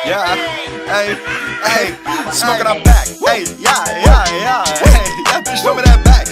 Yeah, hey, hey, smoking on back. Hey, yeah. Hey, that bitch show me that back.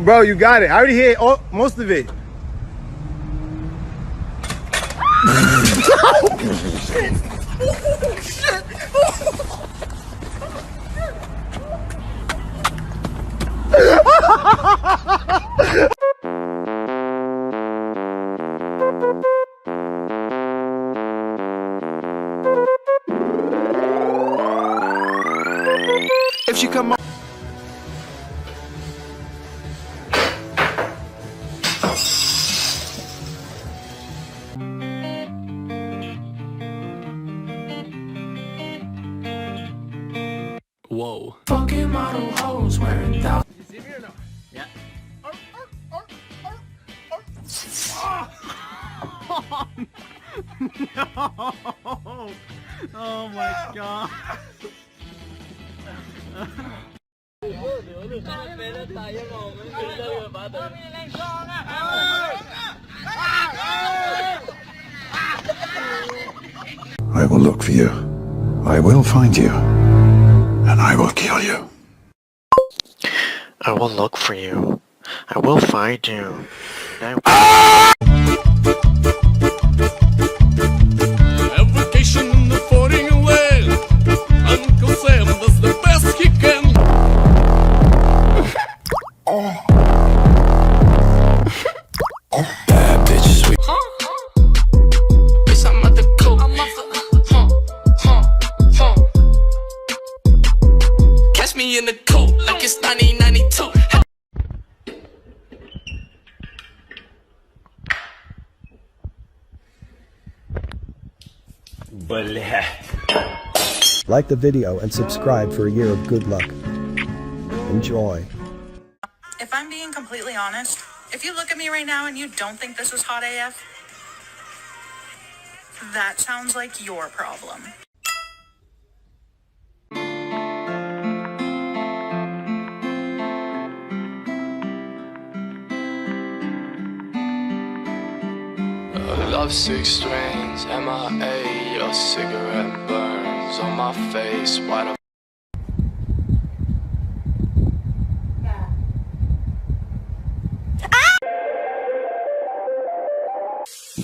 Bro, you got it. I already hit most of it. If she come on. Whoa. Fucking model hoes wearing thousands. You see me or no? Yeah. No. Oh my god. I will look for you. I will find you. And I will kill you. I will look for you. I will find you. Vacation in the foreign land. Uncle Sam does the best he can. Bad bitch, sweet. Bitch, I'm at the coat. Catch me in the coat like it's 1992. Like the video and subscribe for a year of good luck. Enjoy. If I'm being completely honest, if you look at me right now and you don't think this was hot AF, that sounds like your problem. Love six strings, MIA, your cigarette burns on my face. Why the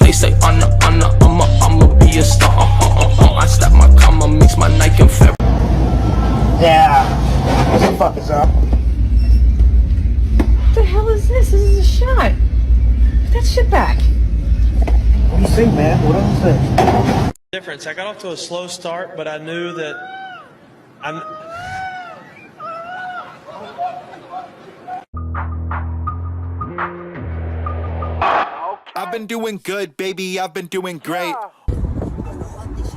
They say I'ma be a star. I slap my comma, mix my Nike and Ferrari. Yeah. What the fuck is up? What the hell is this? This is a shot. Put that shit back. What do you think, man? What else is it? Difference. I got off to a slow start, but I knew that I've been doing good, baby. I've been doing great.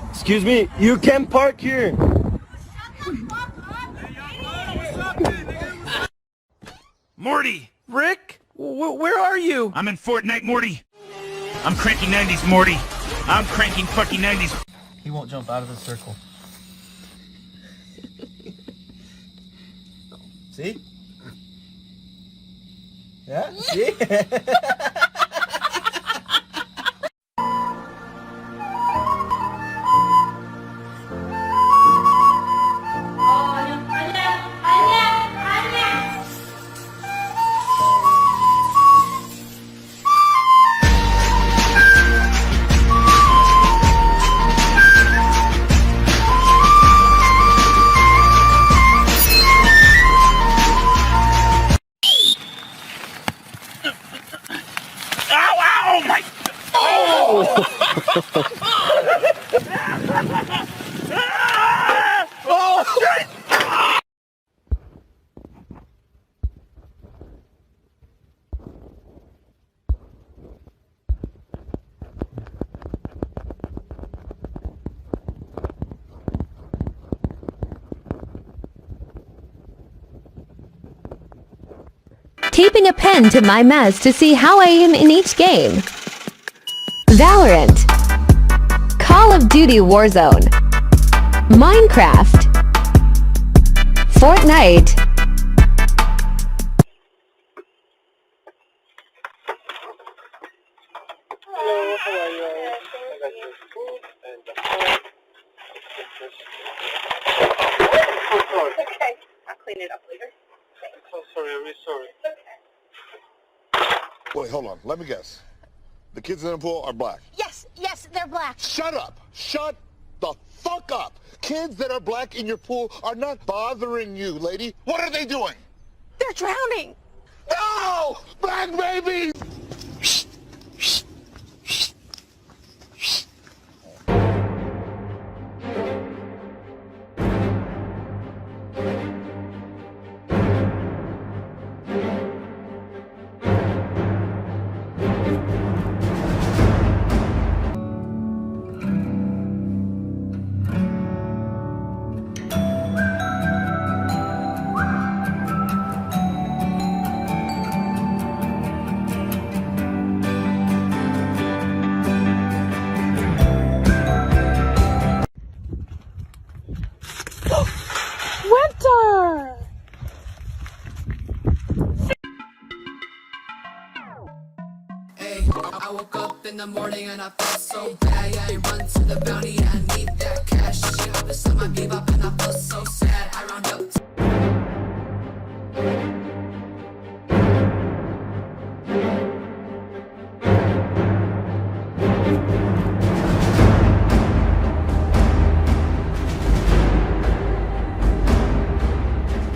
Excuse me, you can park here. Morty! Rick, where are you? I'm in Fortnite, Morty. I'm cranking 90s, Morty. I'm cranking fucking 90s. He won't jump out of the circle. See? Yeah, see? Taping a pen to my mess to see how I am in each game. Valorant, Call of Duty Warzone, Minecraft, Fortnite, Okay, I'll clean it up later. So sorry, I'm really sorry. Wait, hold on. Let me guess. The kids in the pool are black. Yes, they're black. Shut up. Shut the fuck up. Kids that are black in your pool are not bothering you, lady. What are they doing? They're drowning. No! Black babies! Winter! Hey, I woke up in the morning and I felt so bad. Yeah, I run to the bounty and I need that cash. She hop beside my bebop and I feel so sad. I round up.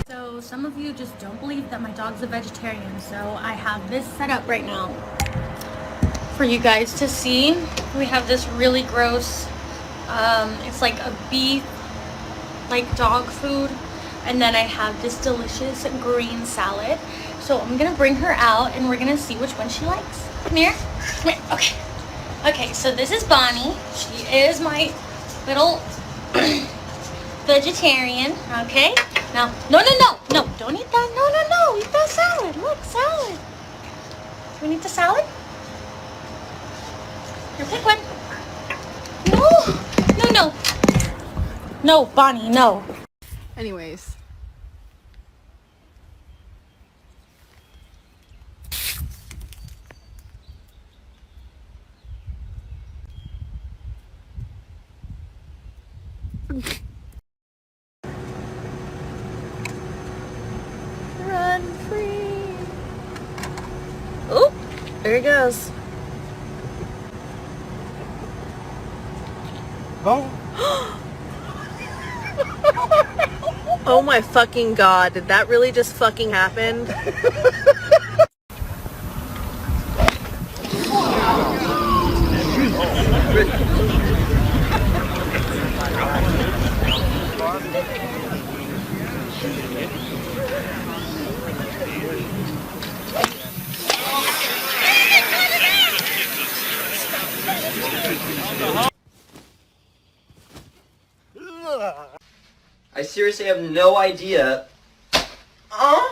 So some of you just don't believe that my dog's a vegetarian, so I have this set up right now for you guys to see. We have this really gross, it's like a beef, like dog food, and then I have this delicious green salad. So I'm gonna bring her out and we're gonna see which one she likes. Come here, come here, okay. Okay, so this is Bonnie. She is my little vegetarian, okay? Now, no, don't eat that, no, eat that salad, look, salad. Do we need the salad? Here, pick one. No. No, Bonnie, no. Anyways. Run free. Oh, there he goes. Oh. Oh my fucking god, did that really just fucking happen? I seriously have no idea. Oh!